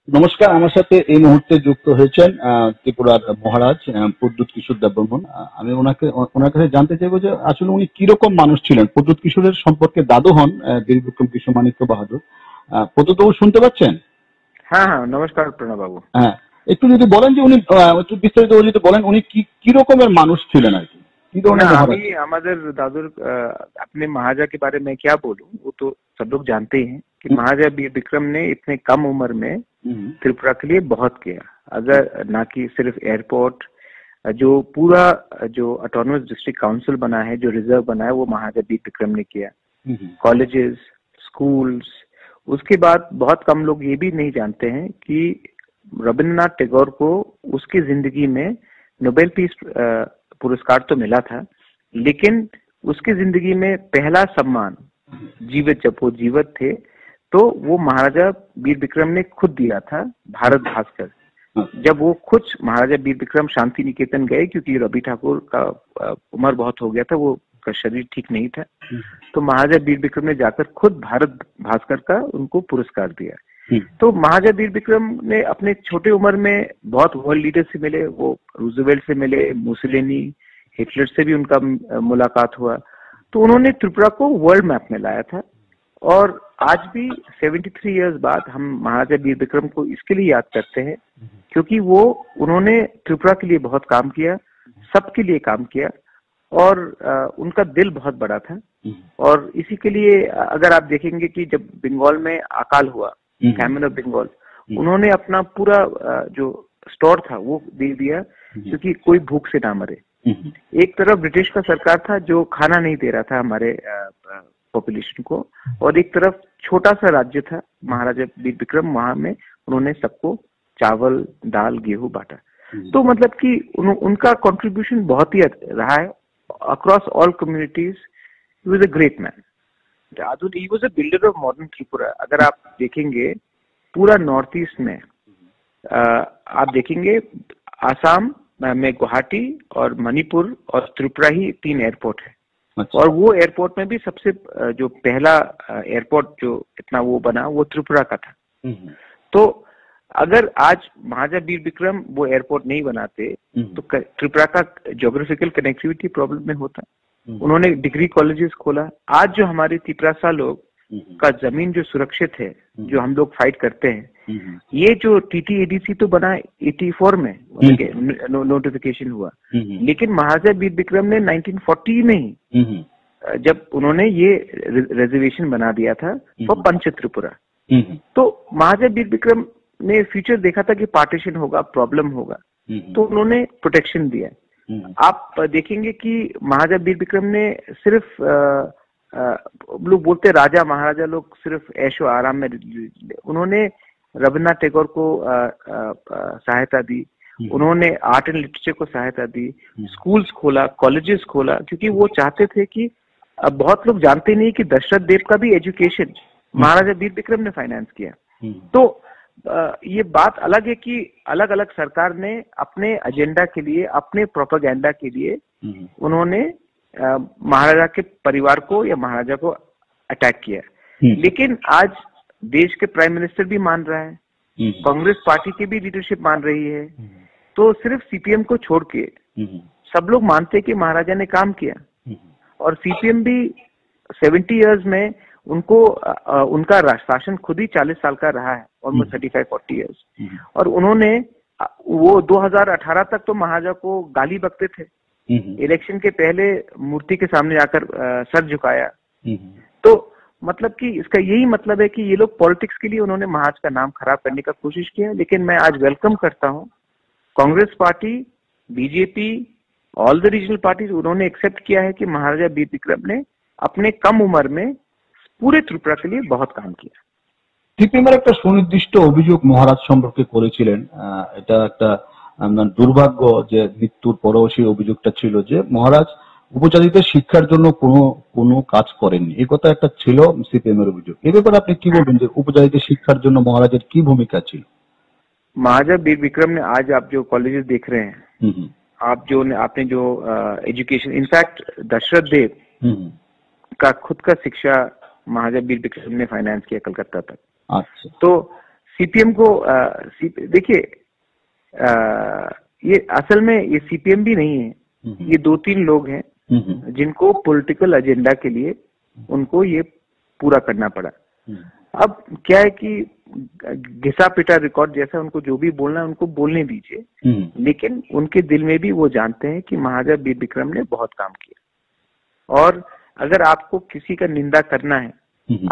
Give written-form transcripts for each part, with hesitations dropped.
নমস্কার, আমার সাথে এই মুহূর্তে যুক্ত হয়েছেন ত্রিপুরার মহারাজ প্রদ্যুৎ কিশোর দেববর্মন। আমি ওনার কাছে জানতে চাইবো যে আসলে উনি কিরকম মানুষ ছিলেন। প্রদ্যুৎ কিশোরের সম্পর্কে দাদু হন বীরবিক্রম কিশোর মানিক্য বাহাদুর। প্রদ্যুৎ বাবু শুনতে পাচ্ছেন? হ্যাঁ হ্যাঁ, নমস্কার প্রণব বাবু। হ্যাঁ, একটু যদি বলেন যে উনি একটু বিস্তারিত যদি বলেন উনি কি রকমের মানুষ ছিলেন আর কি, কি ना ধরনের अभी মহারাজ। हमारे दादुर अपने महाराजा के बारे में क्या बोलूं, वो तो सब लोग जानते ही हैं कि महाराजा वीर विक्रम ने इतने कम उम्र में त्रिपुरा के लिए बहुत किया। अगर ना कि सिर्फ एयरपोर्ट, जो पूरा जो ऑटोनोमस डिस्ट्रिक्ट काउंसिल बना है, जो रिजर्व बना है, वो महाराजा वीर विक्रम ने किया। कॉलेजेस, स्कूल्स, उसके बाद बहुत कम लोग ये भी नहीं जानते हैं कि रविन्द्रनाथ टैगोर को उसकी जिंदगी में नोबेल पीस पुरस्कार तो मिला था, लेकिन उसकी जिंदगी में पहला सम्मान जीवित, जब वो जीवित थे तो वो महाराजा वीर विक्रम ने खुद दिया था, भारत भास्कर। जब वो खुद महाराजा वीर विक्रम शांति निकेतन गए, क्योंकि रवि ठाकुर का उम्र बहुत हो गया था, वो का शरीर ठीक नहीं था, तो महाराजा वीर विक्रम ने जाकर खुद भारत भास्कर का उनको पुरस्कार दिया। तो महाराजा वीर विक्रम ने अपने छोटे उम्र में बहुत वर्ल्ड लीडर से मिले, वो रूजवेल्ट से मिले, मुसोलिनी, हिटलर से भी उनका मुलाकात हुआ। तो उन्होंने त्रिपुरा को वर्ल्ड मैप में लाया था। और आज भी 73 इयर्स बाद हम महाराजा वीर विक्रम को इसके लिए याद करते हैं क्योंकि वो उन्होंने त्रिपुरा के लिए बहुत काम किया, सबके लिए काम किया, और उनका दिल बहुत बड़ा था। और इसी के लिए अगर आप देखेंगे कि जब बंगाल में अकाल हुआ, फैमिन ऑफ बंगाल, उन्होंने अपना पूरा जो स्टोर था वो दे दिया क्योंकि कोई भूख से ना मरे। एक तरफ ब्रिटिश का सरकार था जो खाना नहीं दे रहा था हमारे पॉपुलेशन को, और एक तरफ छोटा सा राज्य था महाराजा वीर विक्रम, वहां में उन्होंने सबको चावल, दाल, गेहूं बांटा। तो मतलब कि उनका कंट्रीब्यूशन बहुत ही रहा है across all communities. He was a great man. He was a builder of modern Tripura. अगर आप देखेंगे पूरा नॉर्थ ईस्ट में, आप देखेंगे आसाम में गुवाहाटी और मणिपुर और त्रिपुरा ही 3 एयरपोर्ट है। अच्छा। और वो एयरपोर्ट में भी सबसे जो पहला एयरपोर्ट जो इतना वो बना, वो त्रिपुरा का था। तो अगर आज महाराजा वीर विक्रम वो एयरपोर्ट नहीं बनाते तो त्रिपुरा का ज्योग्राफिकल कनेक्टिविटी प्रॉब्लम में होता। उन्होंने डिग्री कॉलेजेस खोला। आज जो हमारे तिपरासा लोग का जमीन जो सुरक्षित है, जो हम लोग फाइट करते हैं, ये जो TTADC तो बना 84 में, नोटिफिकेशन हुआ, लेकिन महाराजा वीर विक्रम ने 1940 में ही जब उन्होंने ये रिजर्वेशन बना दिया था फॉर पंच त्रिपुरा। तो महाराजा वीर विक्रम ने फ्यूचर देखा था कि पार्टीशन होगा, प्रॉब्लम होगा, तो उन्होंने प्रोटेक्शन दिया। आप देखेंगे कि महाराजा वीर विक्रम ने सिर्फ लोग बोलते राजा महाराजा लोग सिर्फ ऐशो आराम में, उन्होंने रविन्द्रनाथ टैगोर को सहायता दी, उन्होंने आर्ट एंड लिटरेचर को सहायता दी, स्कूल्स खोला, कॉलेजेस खोला, क्योंकि वो चाहते थे कि बहुत लोग जानते नहीं कि दशरथ देव का भी एजुकेशन महाराजा वीर विक्रम ने फाइनेंस किया। तो ये बात अलग है कि अलग अलग सरकार ने अपने एजेंडा के लिए, अपने प्रोपेगेंडा के लिए उन्होंने महाराजा के परिवार को या महाराजा को अटैक किया। लेकिन आज देश के प्राइम मिनिस्टर भी मान रहा है, कांग्रेस पार्टी की भी लीडरशिप मान रही है, तो सिर्फ CPM को छोड़ के सब लोग मानते हैं कि महाराजा ने काम किया। और CPM भी 70 इयर्स में उनको उनका शासन खुद ही 40 साल का रहा है, ऑलमोस्ट 35-40 इयर्स। और उन्होंने वो 2018 तक तो महाराजा को गाली बकते थे, इलेक्शन के पहले मूर्ति के सामने जाकर सर झुकाया। तो मतलब कि इसका यही मतलब है कि ये लोग पॉलिटिक्स के लिए उन्होंने महाराज का नाम खराब करने का कोशिश किया। लेकिन मैं आज वेलकम करता हूँ Congress party, BJP, all the regional parties, उन्होंने एक्सेप्ट किया है कि महाराजा वीर विक्रम ने अपने कम उम्र में পুরে ত্রিপুরা के लिए बहुत काम किया। সিপিএমের একটা সুনির্দিষ্ট অভিযোগ মহারাজ সম্পর্কে করেছিলেন, এটা একটা দুর্ভাগ্য যে মৃত্যুর পরেও সেই অভিযোগটা ছিল যে মহারাজ উপজাতিদের শিক্ষার জন্য কোনো কাজ করেননি। এই কথা একটা ছিল সিপিএমের অভিযোগ। এই ব্যাপারে আপনি কি বলবেন যে উপজাতিদের শিক্ষার জন্য মহারাজের কি ভূমিকা ছিল? महाराजा वीर विक्रम ने, आज आप जो कॉलेजेस देख रहे हैं, आप जो आपने जो एजुकेशन, इनफैक्ट दशरथ देव का खुद का शिक्षा महाराजा वीर विक्रम ने फाइनेंस किया कलकत्ता तक। अच्छा। तो सीपीएम को देखिए, ये असल में ये सीपीएम भी नहीं है, ये 2-3 लोग हैं जिनको पॉलिटिकल एजेंडा के लिए उनको ये पूरा करना पड़ा। अब क्या है कि घिसा पिटा रिकॉर्ड जैसा उनको जो भी बोलना है उनको बोलने दीजिए, लेकिन उनके दिल में भी वो जानते हैं कि महाराजा वीर विक्रम ने बहुत काम किया। और अगर आपको किसी का निंदा करना है,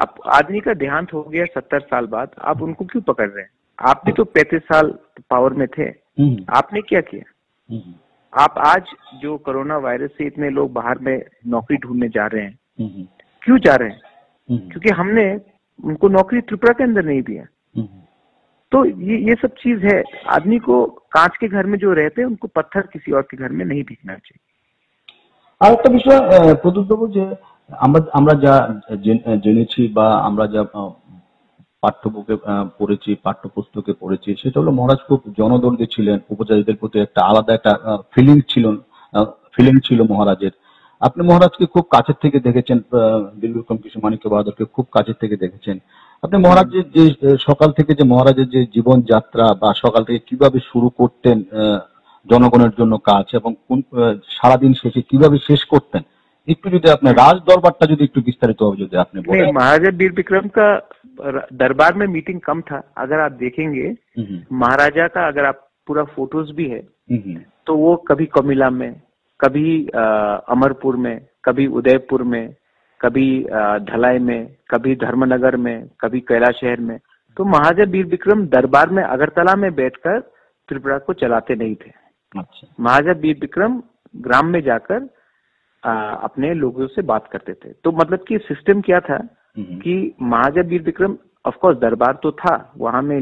आप आदमी का देहांत हो गया 70 साल बाद, आप उनको क्यों पकड़ रहे हैं? आप भी तो 35 साल पावर में थे, आपने क्या किया? आप आज जो कोरोना वायरस से इतने लोग बाहर में नौकरी ढूंढने जा रहे हैं, क्यों जा रहे हैं? क्योंकि हमने उनको नौकरी त्रिपुरा के अंदर नहीं दिया। तो ये सब चीज है। आदमी को कांच के घर में जो रहते हैं उनको पत्थर किसी और के घर में नहीं दिखना चाहिए। আর একটা বিষয় প্রদ্যুৎ বাবু, যে আমরা যা জেনেছি বা আমরা যা পাঠ্যবুকে পড়েছি, পাঠ্যপুস্তকে পড়েছি, সেটা হলো মহারাজ খুব জনদর্দী ছিলেন, উপজাতিদের প্রতি একটা আলাদা একটা ফিলিং ছিল মহারাজের। আপনি মহারাজকে খুব কাছের থেকে দেখেছেন, বীর বিক্রম কৃষ্ণ মাণিক্য বাহাদুরকে খুব কাছের থেকে দেখেছেন। আপনি মহারাজের যে সকাল থেকে যে মহারাজের যে জীবন যাত্রা বা সকাল থেকে কিভাবে শুরু করতেন জনগণের জন্য কাজ, এবং সারাদিন শেষে কিভাবে শেষ করতেন, একটু যদি আপনার রাজ দরবারটা যদি একটু বিস্তারিতভাবে যদি আপনি বলেন। महाराजा वीर विक्रम का दरबार में मीटिंग कम था। अगर आप देखेंगे महाराजा का, अगर आप पूरा फोटोज भी है, तो वो कभी कोमिला में, कभी अमरपुर में, कभी उदयपुर में, कभी धलाई में, कभी धर्मनगर में, कभी कैलाश शहर में। तो महाराजा वीर विक्रम दरबार में अगरतला में बैठकर त्रिपुरा को चलाते नहीं थे। महाराजा वीर विक्रम ग्राम में जाकर अपने लोगों से बात करते थे। तो मतलब कि सिस्टम क्या था कि महाराजा वीर विक्रम, ऑफ कोर्स दरबार तो था, वहां में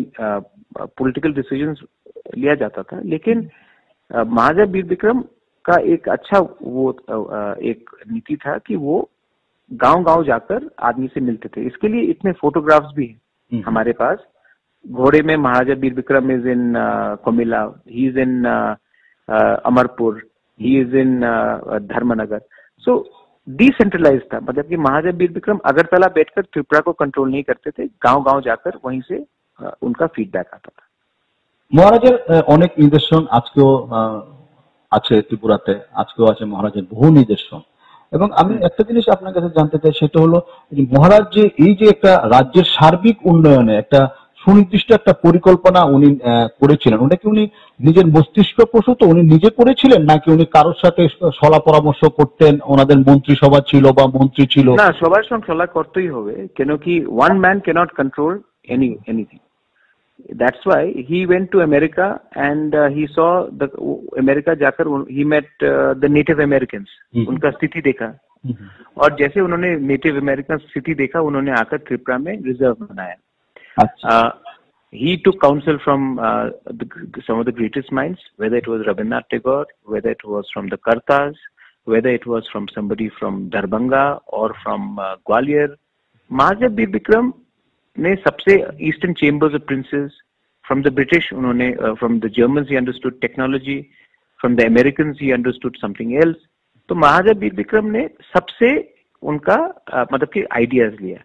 पॉलिटिकल डिसीजंस लिया जाता था, लेकिन महाराजा वीर विक्रम का एक अच्छा वो एक नीति था कि वो गांव-गांव जाकर आदमी से मिलते थे। इसके लिए इतने फोटोग्राफ्स भी हैं हमारे पास। घोड़े में Maharaja Veer Vikram is in Comilla, he is in Amarpur, he is in Dharmanagar. So decentralise था, मतलब कि महाराजा वीर विक्रम अगरतला बैठकर त्रिपुरा को कंट्रोल नहीं करते थे, गांव-गांव जाकर वहीं से उनका फीडबैक आता था। মহারাজের অনেক নিদর্শন আজকেও আছে ত্রিপুরাতে, আজকেও আছে মহারাজের বহু নিদর্শন। এবং আমি একটা জিনিস আপনার কাছে জানতে চাই, সেটা হলো মহারাজ যে এই যে একটা রাজ্যের সার্বিক উন্নয়নে একটা সুনির্দিষ্ট একটা পরিকল্পনা উনি করেছিলেন, ওটা কি উনি নিজের মস্তিষ্ক প্রসূত উনি নিজে করেছিলেন, নাকি উনি কারোর সাথে সলা পরামর্শ করতেন, ওনাদের মন্ত্রিসভা ছিল বা মন্ত্রী ছিল? না, সবার সঙ্গে সলা করতেই হবে, কেন কি one man can't control anything. That's why he went to America and he saw the America जाकर he met the Native Americans, उनका स्थिति देखा, और जैसे उन्होंने नेटिव अमेरिकन स्थिति देखा, उन्होंने आकर त्रिपुरा में रिजर्व बनाया। He took counsel from some of the greatest minds, whether it was Rabindranath Tagore, whether it was from the Kartas, whether it was from somebody from Darbhanga or from Gwalior. Maharaja Veer Vikram ने सबसे eastern chambers of princes, from the British उन्होंने, from the Germans he understood technology, from the Americans he understood something else. तो महाराजा वीर विक्रम ने सबसे उनका मतलब कि ideas लिया।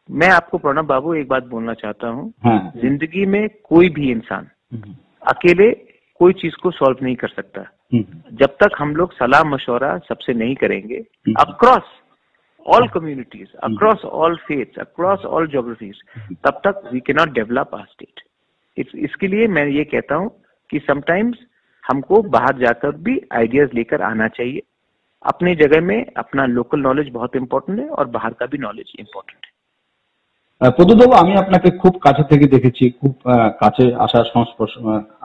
मैं आपको प्रणब बाबू एक बात बोलना चाहता हूँ, जिंदगी में कोई भी इंसान अकेले कोई चीज को सॉल्व नहीं कर सकता। जब तक हम लोग सलाह मशवरा सबसे नहीं करेंगे, across all communities, across all faiths, across all geographies, तब तक we cannot develop our state. इसके लिए मैं ये कहता हूँ कि sometimes हमको बाहर जाकर भी आइडियाज लेकर आना चाहिए। अपनी जगह में अपना लोकल नॉलेज बहुत इम्पोर्टेंट है और बाहर का भी नॉलेज इम्पोर्टेंट है। প্রদ্যুৎ, আমি আপনাকে খুব কাছে থেকে দেখেছি, খুব কাছে আসার সংস্পর্শ,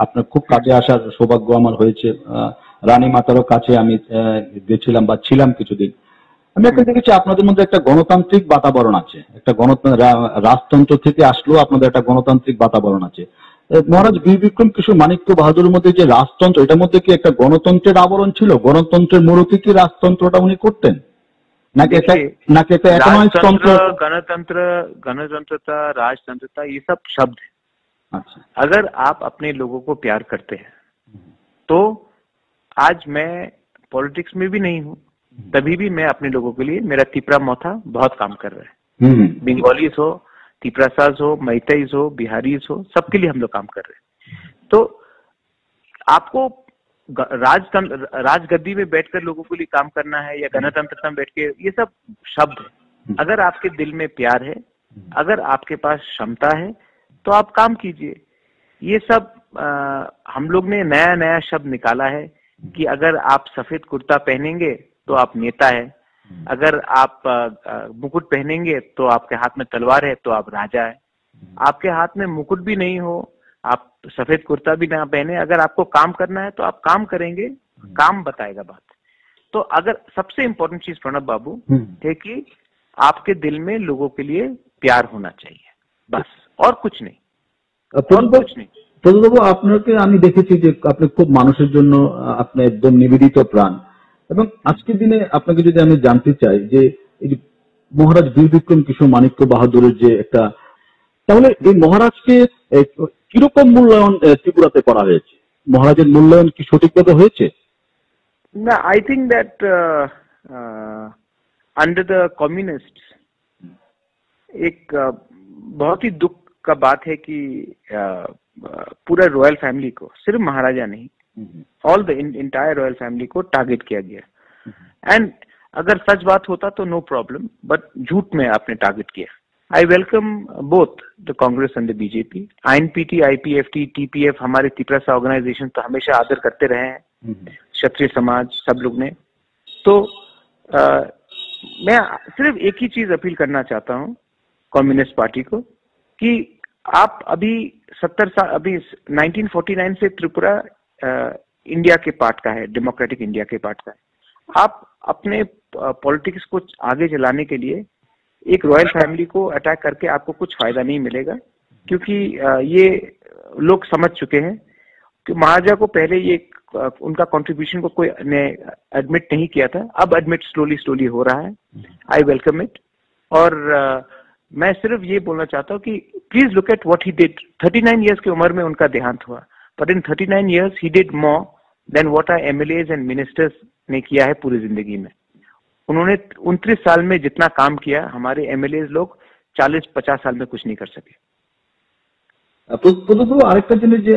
আপনার খুব কাছে আসার সৌভাগ্য আমার হয়েছে। রানী মাতারও কাছে আমি গেছিলাম বা ছিলাম কিছুদিন। আমি একটা দেখেছি আপনাদের মধ্যে একটা গণতান্ত্রিক বাতাবরণ আছে, একটা রাজতন্ত্র থেকে আসলেও আপনাদের একটা গণতান্ত্রিক বাতাবরণ আছে। মহারাজ বীর বিক্রম কৃষ্ণ মাণিক্য বাহাদুরের মধ্যে যে রাজতন্ত্র, এটার মধ্যে কি একটা গণতন্ত্রের আবরণ ছিল? গণতন্ত্রের মূলকে কি রাজতন্ত্রটা উনি করতেন, নাকি একটা गणतंत्र, गणतंत्रता, राजतंत्रता, ये सब शब्द है। अच्छा, अगर आप अपने लोगों को प्यार करते हैं तो, आज मैं पॉलिटिक्स में भी नहीं हूँ, तभी भी मैं अपने लोगों के लिए, मेरा तिपरा मोथा बहुत काम कर रहा है। बंगालीस हो, तिपरासाज हो, मैतेईज हो, बिहारीज हो, सबके लिए हम लोग काम कर रहे हैं। तो आपको राजगद्दी में बैठकर लोगों के लिए काम करना है या गणतंत्र में बैठ के, ये सब शब्द है। अगर आपके दिल में प्यार है, अगर आपके पास क्षमता है, तो आप काम कीजिए। ये सब हम लोग ने नया नया शब्द निकाला है कि अगर आप सफेद कुर्ता पहनेंगे तो आप नेता है, अगर आप मुकुट पहनेंगे तो आपके हाथ में तलवार है तो आप राजा है। आपके हाथ में मुकुट भी नहीं हो, आप सफेद कुर्ता भी ना पहने, अगर आपको काम करना है तो आप काम करेंगे, काम बताएगा बात। तो अगर सबसे इम्पोर्टेंट चीज प्रणब बाबू है कि आपके दिल में लोगों के लिए प्यार होना चाहिए, बस, और कुछ नहीं, और कुछ नहीं। প্রদীপ বাবু, আপনাকে আমি দেখেছি যে আপনি খুব মানুষের জন্য আপনি একদম নিবেদিত প্রাণ, এবং আজকের দিনে আপনাকে যদি আমি জানতে চাই যে এই যে মহারাজ বীর বিক্রম কিশোর মাণিক্য বাহাদুরের যে একটা, তাহলে এই মহারাজকে কিরকম মূল্যায়ন ত্রিপুরাতে করা হয়েছে? মহারাজের মূল্যায়ন কি সঠিকভাবে হয়েছে? না, I think that under the communist एक बहुत ही दुख का बात है कि पूरा रॉयल फैमिली को, सिर्फ महाराजा नहीं, all the entire royal family को टारगेट किया गया। एंड अगर सच बात होता तो नो प्रॉब्लम, बट झूठ में आपने टारगेट किया। I welcome both the Congress and the BJP, INPT, IPFT, TPF, हमारे तिपरासा ऑर्गेनाइजेशन तो हमेशा आदर करते रहे हैं, क्षत्रिय समाज, सब लोग ने। तो मैं सिर्फ एक ही चीज अपील करना चाहता हूँ कम्युनिस्ट पार्टी को कि आप अभी 70 साल, अभी 1949 से त्रिपुरा इंडिया के पार्ट का है, डेमोक्रेटिक इंडिया के पार्ट का है। आप अपने पॉलिटिक्स को आगे चलाने के लिए एक रॉयल फैमिली को अटैक करके आपको कुछ फायदा नहीं मिलेगा, क्योंकि ये लोग समझ चुके हैं कि महाराजा को पहले ये उनका कंट्रीब्यूशन को कोई ने एडमिट नहीं किया था, अब एडमिट स्लोली हो रहा है। I welcome it. और मैं सिर्फ ये बोलना चाहता हूँ कि please look at what he did. 39 years की उम्र में उनका देहांत हुआ, but in 39 years he did more than what are MLAs and ministers ने किया है पूरी जिंदगी में। उन्होंने 29 साल में जितना काम किया, हमारे MLAs लोग 40-50 साल में कुछ नहीं कर सके। প্রদীপ, আরেকটা জিনিস যে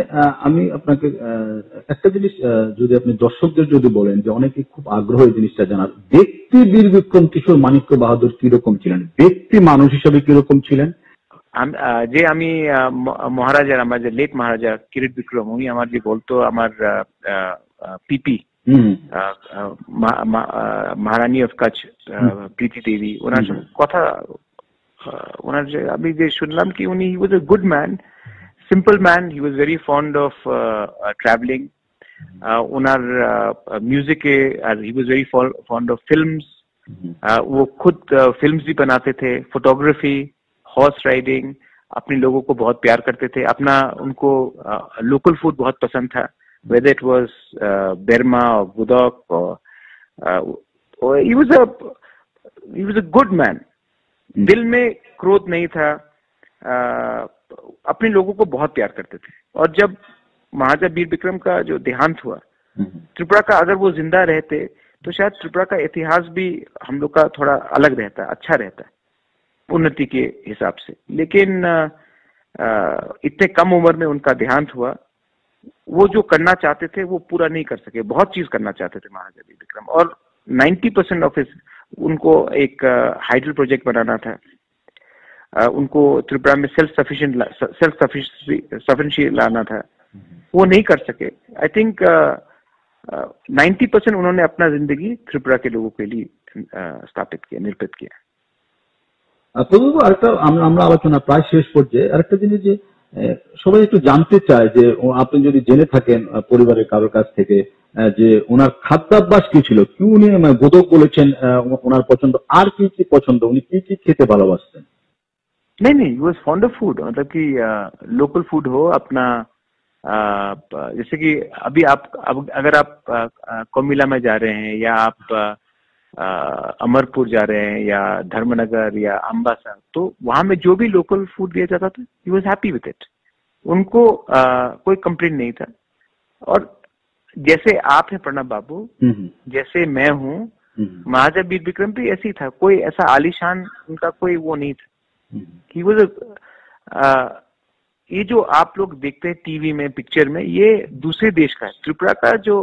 আমি আপনাকে একটা জিনিস যদি আপনি দর্শকদের যদি বলেন, যে অনেকে খুব আগ্রহ এই জিনিসটা জানার, ব্যক্তি বীর বিক্রম কিশোর মাণিক্য বাহাদুর কিরকম ছিলেন, ব্যক্তি মানুষ হিসেবে কিরকম ছিলেন? যে আমি মহারাজার, আমার যে লেট মহারাজা কিরিট বিক্রম, উনি আমার যে বলতো আমার পিপি মহারানী অফ কচ্ছ প্রীতি দেবী, ওনার কথা, ওনার যে আমি যে শুনলাম কি উনি, he was a good man, simple man, he was very fond of traveling, उनार म्यूजिक के, he was very fond of films, वो खुद फिल्म्स भी बनाते थे, फोटोग्राफी, हॉर्स राइडिंग, अपने लोगों को बहुत प्यार करते थे, अपना उनको लोकल फूड बहुत पसंद था, whether it was Burma or Gudok or he was a good man, दिल में क्रोध नहीं था, अपने लोगों को बहुत प्यार करते थे। और जब महाराजा वीर विक्रम का जो देहांत हुआ, त्रिपुरा का अगर वो जिंदा रहते तो शायद त्रिपुरा का इतिहास भी हम लोग का थोड़ा अलग रहता, अच्छा रहता उन्नति के हिसाब से। लेकिन इतने कम उम्र में उनका देहांत हुआ, वो जो करना चाहते थे वो पूरा नहीं कर सके। बहुत चीज करना चाहते थे महाराजा वीर विक्रम, और 90% ऑफ उनको एक हाइडल प्रोजेक्ट बनाना था, उनको त्रिपुरा में सेल्फ सफिशिएंट लाना था, वो नहीं कर सके। आई थिंक 90% उन्होंने अपना जिंदगी त्रिपुरा के लोगों के लिए स्थापित किया, निर्पित किया। প্রদীপ, আরেকটা আমরা আলোচনা প্রায় শেষ পর্যায়ে, আরেকটা জিনিস যে সবাই একটু জানতে চায় যে আপনি যদি জেনে থাকেন পরিবারের কারোর কাছ থেকে যে ওনার খাদ্যাভ্যাস কি ছিল, কি উনি বোধক বলেছেন ওনার পছন্দ, আর কি কি পছন্দ, উনি কি কি খেতে ভালোবাসতেন? नहीं, he was fond of food, मतलब कि लोकल फूड हो अपना, जैसे कि अभी आप अगर आप कोमिला में जा रहे हैं या आप अमरपुर जा रहे हैं या धर्मनगर या अम्बासा, तो वहां में जो भी लोकल फूड दिया जाता था, he was happy with it, उनको कोई कंप्लेंट नहीं था। और जैसे आप हैं प्रणब बाबू, जैसे मैं हूँ, महाराजा वीर विक्रम भी ऐसे ही था, कोई ऐसा आलीशान उनका कोई वो नहीं था, ही वाज ये जो आप लोग देखते हैं टीवी में, पिक्चर में, ये दूसरे देश का है। त्रिपुरा का जो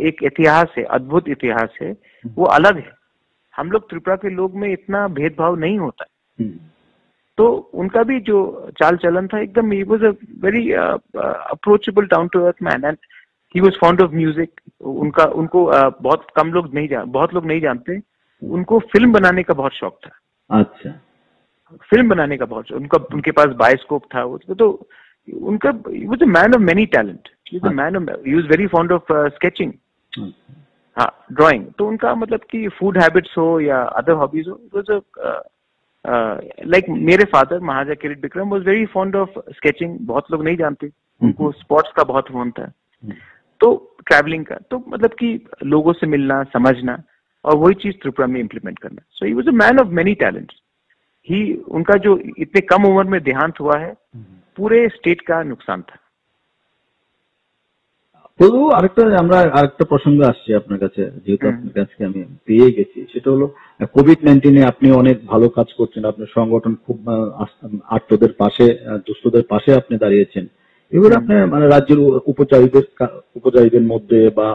एक इतिहास है, अद्भुत इतिहास है, वो अलग है। हम लोग त्रिपुरा के लोग में इतना भेदभाव नहीं होता है। तो उनका भी जो चाल चलन था एकदम, he was a very approachable, down to earth man, and he was fond of music. उनको बहुत लोग नहीं जानते, उनको फिल्म बनाने का बहुत शौक था। अच्छा, फिल्म बनाने का बहुत शौक, उनके पास बायोस्कोप था। तो उनका, ही was a man of many talent, he was very fond of sketching, हाँ, ड्राइंग। तो उनका मतलब कि फूड हैबिट्स हो या अदर हॉबीज हो, इट वाज लाइक मेरे father Maharaja Kirit Bikram was very fond of sketching. बहुत लोग नहीं जानते, उनको स्पोर्ट्स का बहुत फोन था, तो ट्रैवलिंग का, तो मतलब कि लोगों से मिलना, समझना, और वही चीज त्रिपुरा में इम्प्लीमेंट करना। So he was a man of many talents. उनका जो इतने कम उम्र में देहांत हुआ है, पूरे स्टेट का नुकसान था। তো আরেকটা প্রসঙ্গ আসছে আপনার কাছে, যেহেতু আপনার কাছে আমি পেয়ে গেছি, সেটা হলো কোভিড-19 আপনি অনেক ভালো কাজ করছেন, আপনার সংগঠন খুব আর্তদের পাশে, দুস্থদের পাশে আপনি দাঁড়িয়েছেন। এবার আপনি মানে রাজ্যের উপচারীদের মধ্যে বা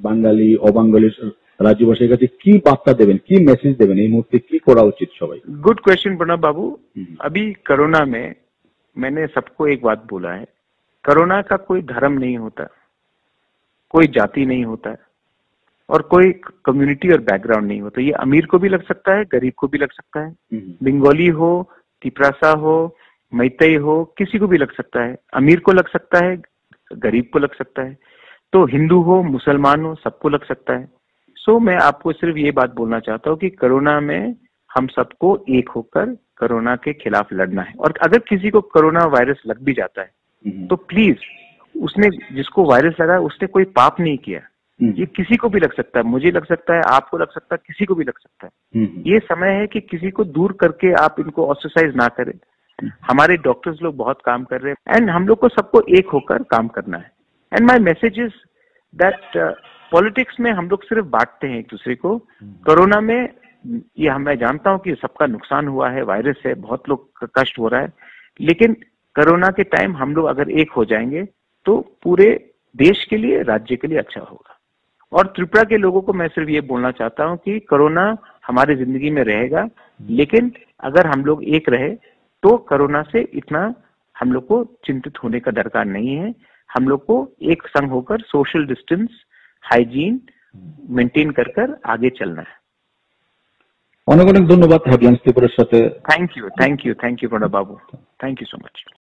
বাঙালি অবাঙালি রাজ্যবাসীর কাছে কি বার্তা দেবেন, কি মেসেজ দেবেন, এই মুহূর্তে কি করা উচিত সবাই? गुड क्वेश्चन प्रणब बाबू। अभी कोरोना में मैंने सबको एक बात बोला है, कोरोना का कोई धर्म नहीं होता, कोई जाति नहीं होता है, और कोई कम्युनिटी और बैकग्राउंड नहीं होता। ये अमीर को भी लग सकता है, गरीब को भी लग सकता है, बंगाली हो, तिपरासा हो, मैतई हो, किसी को भी लग सकता है। अमीर को लग सकता है, गरीब को लग सकता है, तो हिंदू हो, मुसलमान हो, सबको लग सकता है। सो मैं आपको सिर्फ ये बात बोलना चाहता हूँ कि कोरोना में हम सबको एक होकर कोरोना के खिलाफ लड़ना है। और अगर किसी को कोरोना वायरस लग भी जाता है, तो प्लीज, उसने, जिसको वायरस लगा है, उसने कोई पाप नहीं किया। ये किसी को भी लग सकता है, मुझे लग सकता है, आपको लग सकता है, किसी को भी लग सकता है। ये समय है कि किसी को दूर करके आप इनको ऑस्ट्रेसाइज ना करें। हमारे डॉक्टर्स लोग बहुत काम कर रहे हैं, एंड हम लोग को सबको एक होकर काम करना है। And my message is that politics में हम लोग सिर्फ बांटते हैं एक दूसरे को। कोरोना में ये मैं जानता हूं कि सबका नुकसान हुआ है, वायरस है, बहुत लोग का कष्ट हो रहा है, लेकिन कोरोना के टाइम हम लोग अगर एक हो जाएंगे तो पूरे देश के लिए, राज्य के लिए अच्छा होगा। और त्रिपुरा के लोगों को मैं सिर्फ ये बोलना चाहता हूं कि कोरोना हमारी जिंदगी में रहेगा, लेकिन अगर हम लोग एक रहे तो कोरोना से इतना हम लोग को चिंतित होने का दरकार नहीं है। हम लोग को एक संग होकर सोशल डिस्टेंस, हाइजीन मेंटेन कर आगे चलना है। অনেক অনেক ধন্যবাদ হেডলাইন্স ত্রিপুরার সাথে। Thank you Pranab Babu, thank you so much.